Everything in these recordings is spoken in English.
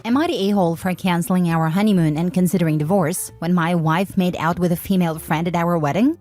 Am I the a-hole for canceling our honeymoon and considering divorce when my wife made out with a female friend at our wedding?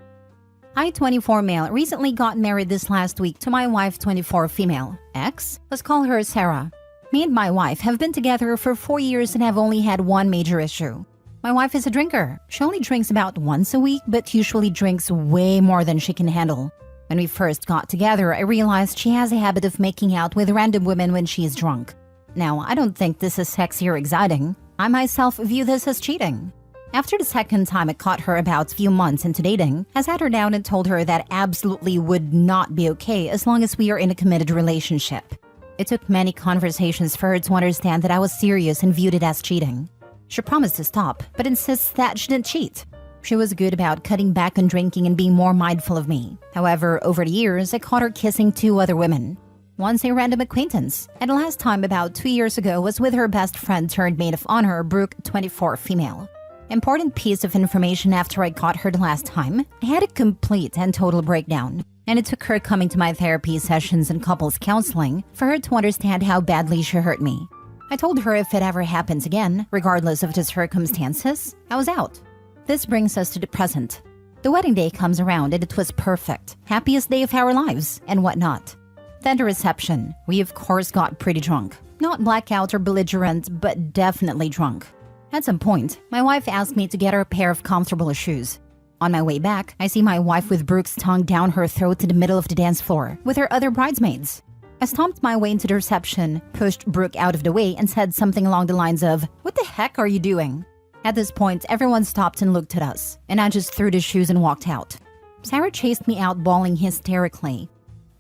I, 24 male, recently got married this last week to my wife, 24 female. Ex? Let's call her Sarah. Me and my wife have been together for 4 years and have only had one major issue. My wife is a drinker. She only drinks about once a week, but usually drinks way more than she can handle. When we first got together, I realized she has a habit of making out with random women when she is drunk. Now, I don't think this is sexy or exciting. I myself view this as cheating. After the second time I caught her about a few months into dating, I sat her down and told her that absolutely would not be okay as long as we are in a committed relationship. It took many conversations for her to understand that I was serious and viewed it as cheating. She promised to stop, but insists that she didn't cheat. She was good about cutting back on drinking and being more mindful of me. However, over the years, I caught her kissing 2 other women. Once a random acquaintance, and the last time about 2 years ago was with her best friend turned maid of honor, Brooke, 24 female. Important piece of information after I caught her the last time, I had a complete and total breakdown. And it took her coming to my therapy sessions and couples counseling for her to understand how badly she hurt me. I told her if it ever happens again, regardless of the circumstances, I was out. This brings us to the present. The wedding day comes around and it was perfect. Happiest day of our lives, and whatnot. Then the reception. We of course got pretty drunk. Not blackout or belligerent, but definitely drunk. At some point, my wife asked me to get her a pair of comfortable shoes. On my way back, I see my wife with Brooke's tongue down her throat to the middle of the dance floor with her other bridesmaids. I stomped my way into the reception, pushed Brooke out of the way, and said something along the lines of, "What the heck are you doing?" At this point, everyone stopped and looked at us, and I just threw the shoes and walked out. Sarah chased me out, bawling hysterically.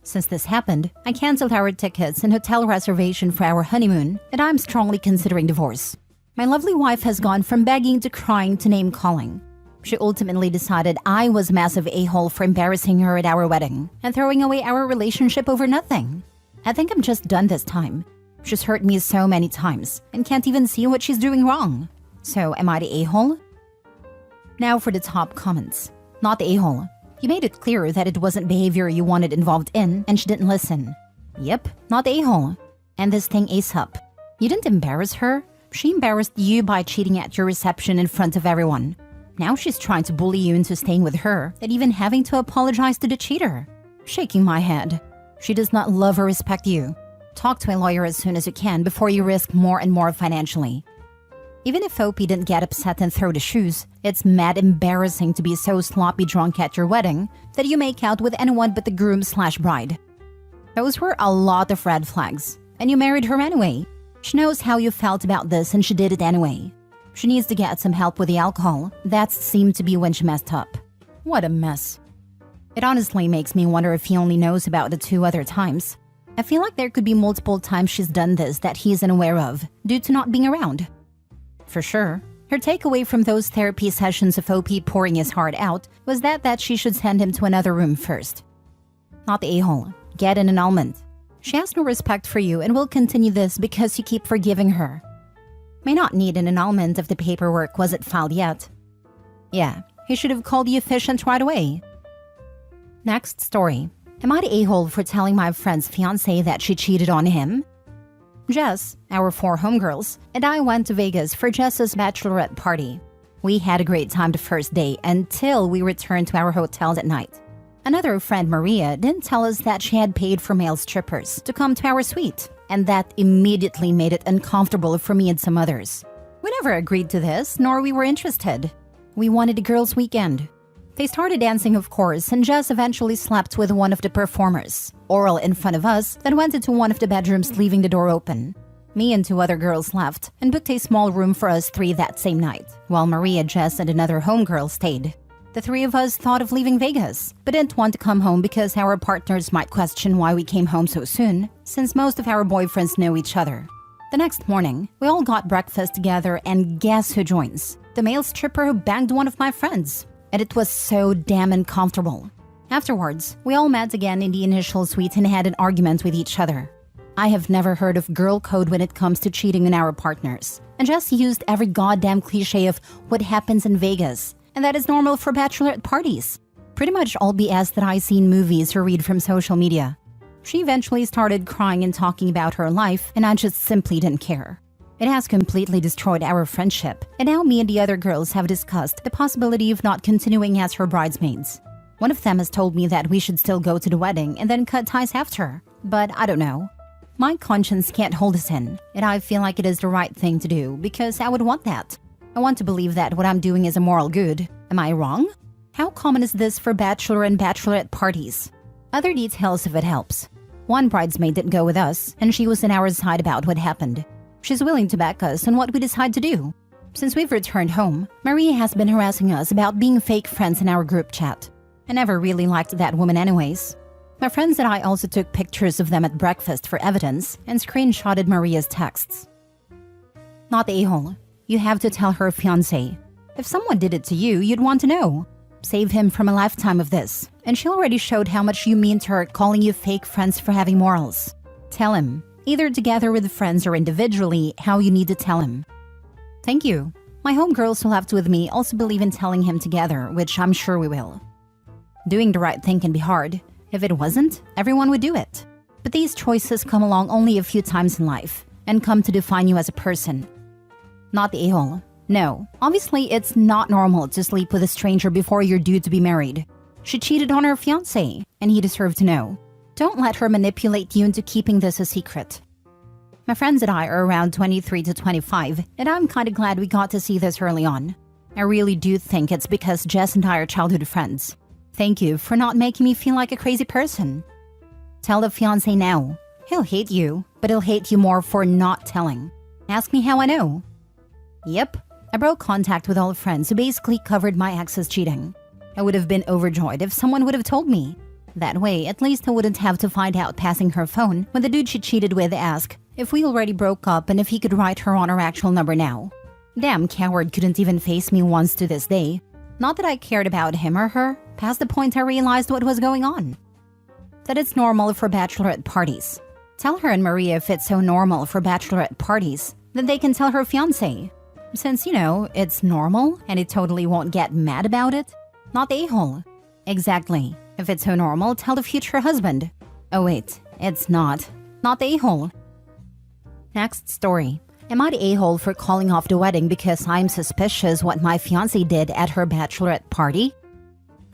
Since this happened, I canceled our tickets and hotel reservation for our honeymoon, and I'm strongly considering divorce. My lovely wife has gone from begging to crying to name-calling. She ultimately decided I was a massive a-hole for embarrassing her at our wedding and throwing away our relationship over nothing. I think I'm just done this time. She's hurt me so many times and can't even see what she's doing wrong. So, am I the a-hole? Now for the top comments. Not the a-hole. You made it clear that it wasn't behavior you wanted involved in, and she didn't listen. Yep, not the a-hole. And this thing ASAP. You didn't embarrass her. She embarrassed you by cheating at your reception in front of everyone. Now she's trying to bully you into staying with her, and even having to apologize to the cheater. Shaking my head. She does not love or respect you. Talk to a lawyer as soon as you can before you risk more and more financially. Even if Opie didn't get upset and throw the shoes, it's mad embarrassing to be so sloppy drunk at your wedding that you make out with anyone but the groom/bride. Those were a lot of red flags, and you married her anyway. She knows how you felt about this and she did it anyway. She needs to get some help with the alcohol. That seemed to be when she messed up. What a mess. It honestly makes me wonder if he only knows about the 2 other times. I feel like there could be multiple times she's done this that he isn't aware of, due to not being around. For sure, her takeaway from those therapy sessions of OP pouring his heart out was that she should send him to another room first. Not the a-hole. Get an annulment. She has no respect for you and will continue this because you keep forgiving her. May not need an annulment if the paperwork wasn't filed yet. Yeah, he should have called the efficient right away. Next story. Am I the a-hole for telling my friend's fiancé that she cheated on him? Jess, our 4 homegirls, and I went to Vegas for Jess's bachelorette party. We had a great time the first day until we returned to our hotel that night. Another friend, Maria, didn't tell us that she had paid for male strippers to come to our suite, and that immediately made it uncomfortable for me and some others. We never agreed to this, nor we were interested. We wanted a girls' weekend. They started dancing, of course, and Jess eventually slept with one of the performers. Oral in front of us, then went into one of the bedrooms, leaving the door open. Me and 2 other girls left and booked a small room for us 3 that same night, while Maria, Jess, and another homegirl stayed. The 3 of us thought of leaving Vegas, but didn't want to come home because our partners might question why we came home so soon, since most of our boyfriends know each other. The next morning, we all got breakfast together, and guess who joins? The male stripper who banged one of my friends. And it was so damn uncomfortable. Afterwards, we all met again in the initial suite and had an argument with each other. I have never heard of girl code when it comes to cheating on our partners, and just used every goddamn cliche of what happens in Vegas, and that is normal for bachelorette parties. Pretty much all BS that I see in movies or read from social media. She eventually started crying and talking about her life, and I just simply didn't care. It has completely destroyed our friendship, and now me and the other girls have discussed the possibility of not continuing as her bridesmaids. One of them has told me that we should still go to the wedding and then cut ties after, but I don't know. My conscience can't hold us in, and I feel like it is the right thing to do because I would want that. I want to believe that what I'm doing is a moral good. Am I wrong? How common is this for bachelor and bachelorette parties? Other details if it helps. One bridesmaid didn't go with us, and she was on our side about what happened. She's willing to back us on what we decide to do. Since we've returned home, Maria has been harassing us about being fake friends in our group chat. I never really liked that woman anyways. My friends and I also took pictures of them at breakfast for evidence and screenshotted Maria's texts. Not the a-hole. You have to tell her fiancé. If someone did it to you, you'd want to know. Save him from a lifetime of this. And she already showed how much you mean to her calling you fake friends for having morals. Tell him, either together with friends or individually, how you need to tell him. Thank you. My homegirls who left with me also believe in telling him together, which I'm sure we will. Doing the right thing can be hard. If it wasn't, everyone would do it. But these choices come along only a few times in life and come to define you as a person. Not the a-hole. No, obviously it's not normal to sleep with a stranger before you're due to be married. She cheated on her fiancé, and he deserved to know. Don't let her manipulate you into keeping this a secret. My friends and I are around 23 to 25, and I'm kinda glad we got to see this early on. I really do think it's because Jess and I are childhood friends. Thank you for not making me feel like a crazy person. Tell the fiancé now. He'll hate you, but he'll hate you more for not telling. Ask me how I know. Yep, I broke contact with all friends who basically covered my ex's cheating. I would have been overjoyed if someone would have told me. That way, at least I wouldn't have to find out passing her phone when the dude she cheated with asked if we already broke up and if he could write her on her actual number now. Damn coward couldn't even face me once to this day. Not that I cared about him or her, past the point I realized what was going on. That it's normal for bachelorette parties. Tell her and Maria if it's so normal for bachelorette parties, then they can tell her fiancé. Since, you know, it's normal and he totally won't get mad about it. Not the a-hole. Exactly. If it's so normal, tell the future husband. Oh wait, it's not. Not the a-hole. Next story. Am I the a-hole for calling off the wedding because I'm suspicious what my fiancé did at her bachelorette party?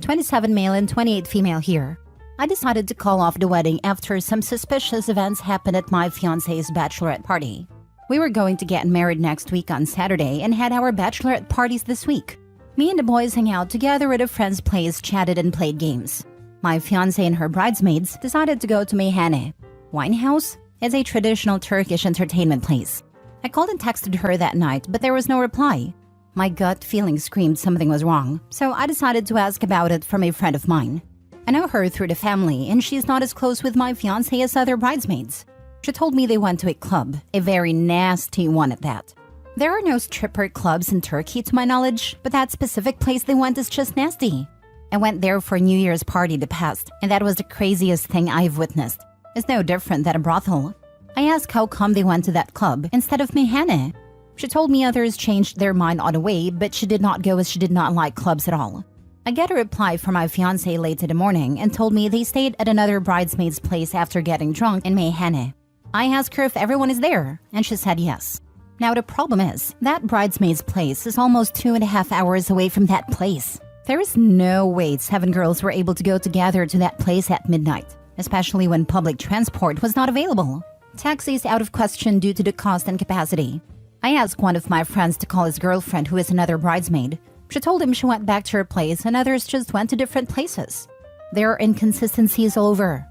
27 male and 28 female here. I decided to call off the wedding after some suspicious events happened at my fiancé's bachelorette party. We were going to get married next week on Saturday and had our bachelorette parties this week. Me and the boys hung out together at a friend's place, chatted and played games. My fiancé and her bridesmaids decided to go to Meyhane. Winehouse is a traditional Turkish entertainment place. I called and texted her that night, but there was no reply. My gut feeling screamed something was wrong, so I decided to ask about it from a friend of mine. I know her through the family, and she's not as close with my fiancé as other bridesmaids. She told me they went to a club, a very nasty one at that. There are no stripper clubs in Turkey to my knowledge, but that specific place they went is just nasty. I went there for a New Year's party the past, and that was the craziest thing I've witnessed. It's no different than a brothel. I asked how come they went to that club instead of Meyhane. She told me others changed their mind on the way, but she did not go as she did not like clubs at all. I get a reply from my fiancé late in the morning and told me they stayed at another bridesmaid's place after getting drunk in Meyhane. I asked her if everyone is there, and she said yes. Now the problem is, that bridesmaid's place is almost 2.5 hours away from that place. There is no way 7 girls were able to go together to that place at midnight, especially when public transport was not available. Taxis out of question due to the cost and capacity. I asked one of my friends to call his girlfriend who is another bridesmaid. She told him she went back to her place and others just went to different places. There are inconsistencies all over.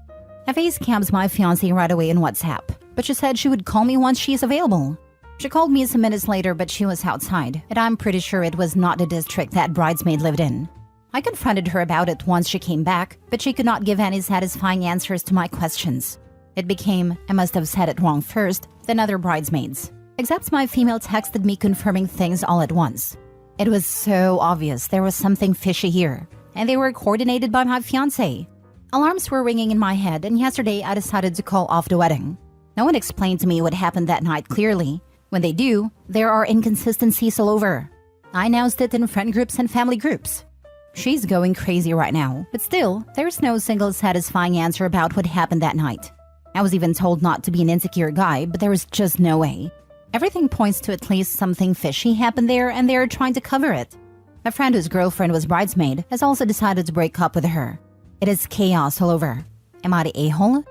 I facecammed my fiancé right away in WhatsApp, but she said she would call me once she is available. She called me some minutes later, but she was outside, and I'm pretty sure it was not the district that bridesmaid lived in. I confronted her about it once she came back, but she could not give any satisfying answers to my questions. It became, I must have said it wrong first, than other bridesmaids. Except my female texted me confirming things all at once. It was so obvious there was something fishy here, and they were coordinated by my fiancé. Alarms were ringing in my head, and yesterday I decided to call off the wedding. No one explained to me what happened that night clearly. When they do, there are inconsistencies all over. I announced it in friend groups and family groups. She's going crazy right now, but still, there's no single satisfying answer about what happened that night. I was even told not to be an insecure guy, but there was just no way. Everything points to at least something fishy happened there and they're trying to cover it. A friend whose girlfriend was bridesmaid has also decided to break up with her. It is chaos all over. Am I the a-hole?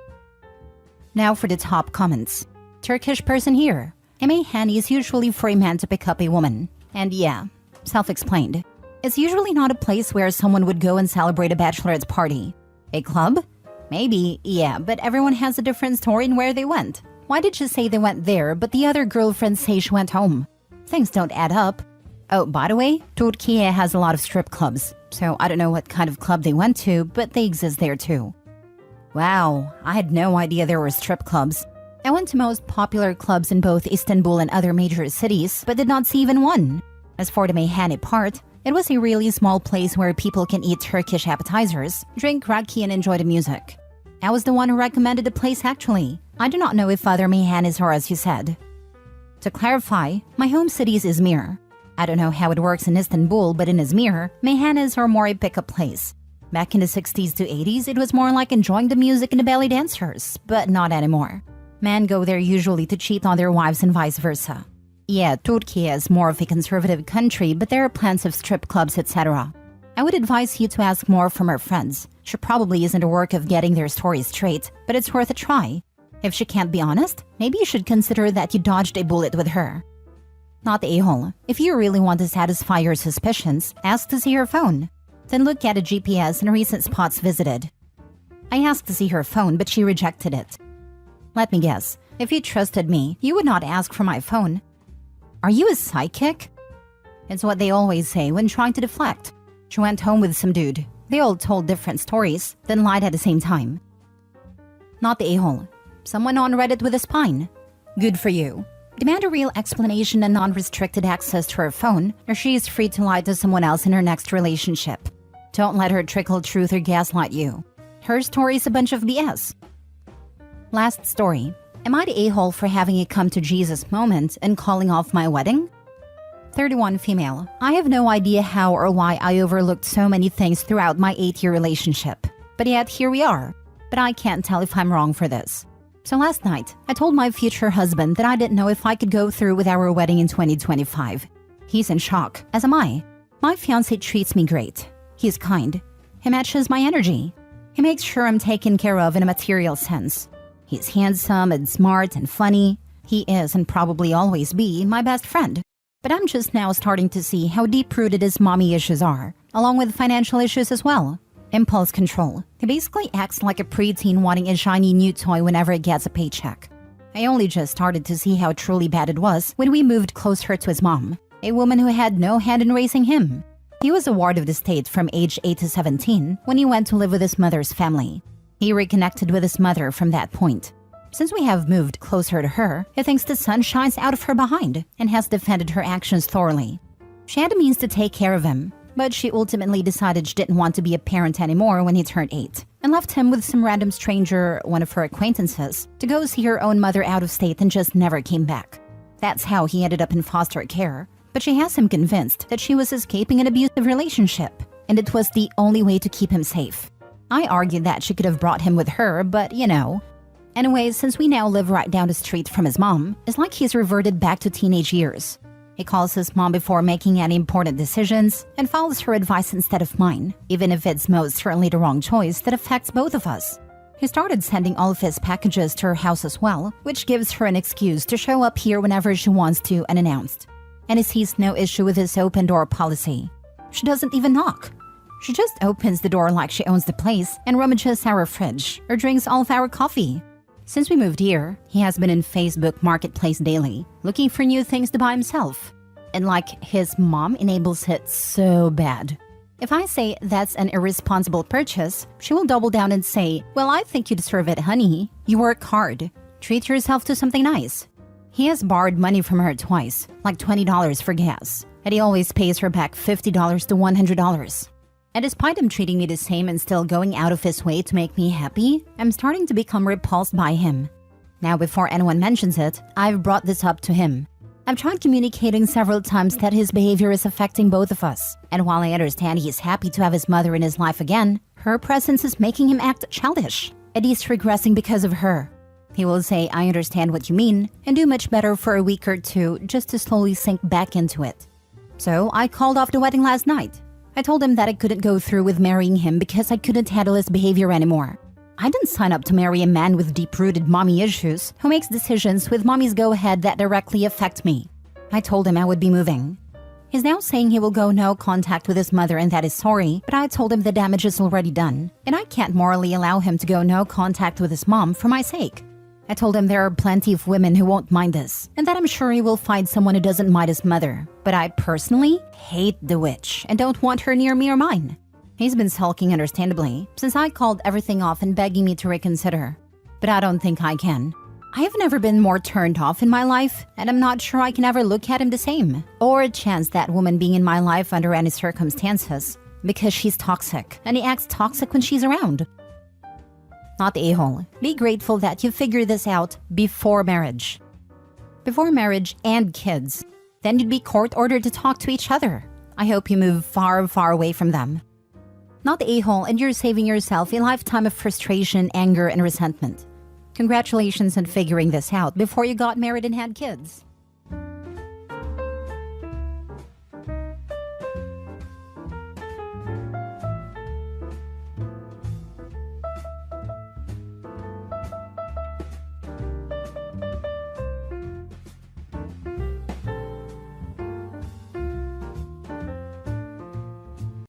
Now for the top comments. Turkish person here. A meyhane is usually for a man to pick up a woman. And yeah, self-explained. It's usually not a place where someone would go and celebrate a bachelorette party. A club? Maybe, yeah, but everyone has a different story in where they went. Why did she say they went there, but the other girlfriends say she went home? Things don't add up. Oh, by the way, Turkey has a lot of strip clubs, so I don't know what kind of club they went to, but they exist there too. Wow, I had no idea there were strip clubs. I went to most popular clubs in both Istanbul and other major cities, but did not see even one. As for the meyhane part, it was a really small place where people can eat Turkish appetizers, drink raki and enjoy the music. I was the one who recommended the place actually. I do not know if other meyhanes are as you said. To clarify, my home city is Izmir. I don't know how it works in Istanbul, but in Izmir, meyhanes are more a pick-up place. Back in the 60s to 80s, it was more like enjoying the music and the belly dancers, but not anymore. Men go there usually to cheat on their wives and vice versa. Yeah, Turkey is more of a conservative country, but there are plenty of strip clubs, etc. I would advise you to ask more from her friends. She probably isn't a work of getting their story straight, but it's worth a try. If she can't be honest, maybe you should consider that you dodged a bullet with her. Not the a-hole. If you really want to satisfy your suspicions, ask to see her phone. Then look at a GPS and recent spots visited. I asked to see her phone, but she rejected it. Let me guess, if you trusted me, you would not ask for my phone. Are you a psychic? It's what they always say when trying to deflect. She went home with some dude. They all told different stories, then lied at the same time. Not the a-hole. Someone on Reddit with a spine. Good for you. Demand a real explanation and non-restricted access to her phone, or she is free to lie to someone else in her next relationship. Don't let her trickle truth or gaslight you. Her story is a bunch of BS. Last story. Am I the a-hole for having a come-to-Jesus moment and calling off my wedding? 31 female. I have no idea how or why I overlooked so many things throughout my 8-year relationship. But yet, here we are. But I can't tell if I'm wrong for this. So last night, I told my future husband that I didn't know if I could go through with our wedding in 2025. He's in shock, as am I. My fiancé treats me great. He's kind. He matches my energy. He makes sure I'm taken care of in a material sense. He's handsome and smart and funny. He is and probably always be my best friend. But I'm just now starting to see how deep-rooted his mommy issues are, along with financial issues as well. Impulse control. He basically acts like a preteen wanting a shiny new toy whenever it gets a paycheck. I only just started to see how truly bad it was when we moved closer to his mom, a woman who had no hand in raising him. He was a ward of the state from age 8 to 17 when he went to live with his mother's family. He reconnected with his mother from that point. Since we have moved closer to her, he thinks the sun shines out of her behind and has defended her actions thoroughly. She had the means to take care of him, but she ultimately decided she didn't want to be a parent anymore when he turned 8 and left him with some random stranger, one of her acquaintances, to go see her own mother out of state and just never came back. That's how he ended up in foster care, but she has him convinced that she was escaping an abusive relationship, and it was the only way to keep him safe. I argued that she could have brought him with her, but you know. Anyways, since we now live right down the street from his mom, it's like he's reverted back to teenage years. He calls his mom before making any important decisions and follows her advice instead of mine, even if it's most certainly the wrong choice that affects both of us. He started sending all of his packages to her house as well, which gives her an excuse to show up here whenever she wants to unannounced. And he sees no issue with his open door policy. She doesn't even knock. She just opens the door like she owns the place and rummages our fridge or drinks all of our coffee. Since we moved here, he has been in Facebook Marketplace daily, looking for new things to buy himself. And like, his mom enables it so bad. If I say that's an irresponsible purchase, she will double down and say, well, I think you deserve it, honey. You work hard. Treat yourself to something nice. He has borrowed money from her twice, like $20 for gas, and he always pays her back $50 to $100. And despite him treating me the same and still going out of his way to make me happy, I'm starting to become repulsed by him. Now, before anyone mentions it, I've brought this up to him. I've tried communicating several times that his behavior is affecting both of us, and while I understand he is happy to have his mother in his life again, her presence is making him act childish, and he's regressing because of her. He will say, I understand what you mean, and do much better for a week or two just to slowly sink back into it. So I called off the wedding last night. I told him that I couldn't go through with marrying him because I couldn't handle his behavior anymore. I didn't sign up to marry a man with deep-rooted mommy issues who makes decisions with mommy's go-ahead that directly affect me. I told him I would be moving. He's now saying he will go no contact with his mother and that is sorry, but I told him the damage is already done, and I can't morally allow him to go no contact with his mom for my sake. I told him there are plenty of women who won't mind this, and that I'm sure he will find someone who doesn't mind his mother. But I personally hate the witch and don't want her near me or mine. He's been sulking understandably, since I called everything off and begging me to reconsider. But I don't think I can. I have never been more turned off in my life, and I'm not sure I can ever look at him the same, or chance that woman being in my life under any circumstances, because she's toxic, and he acts toxic when she's around. Not the a-hole. Be grateful that you figured this out before marriage. Before marriage and kids. Then you'd be court-ordered to talk to each other. I hope you move far, far away from them. Not the a-hole, and you're saving yourself a lifetime of frustration, anger, and resentment. Congratulations on figuring this out before you got married and had kids.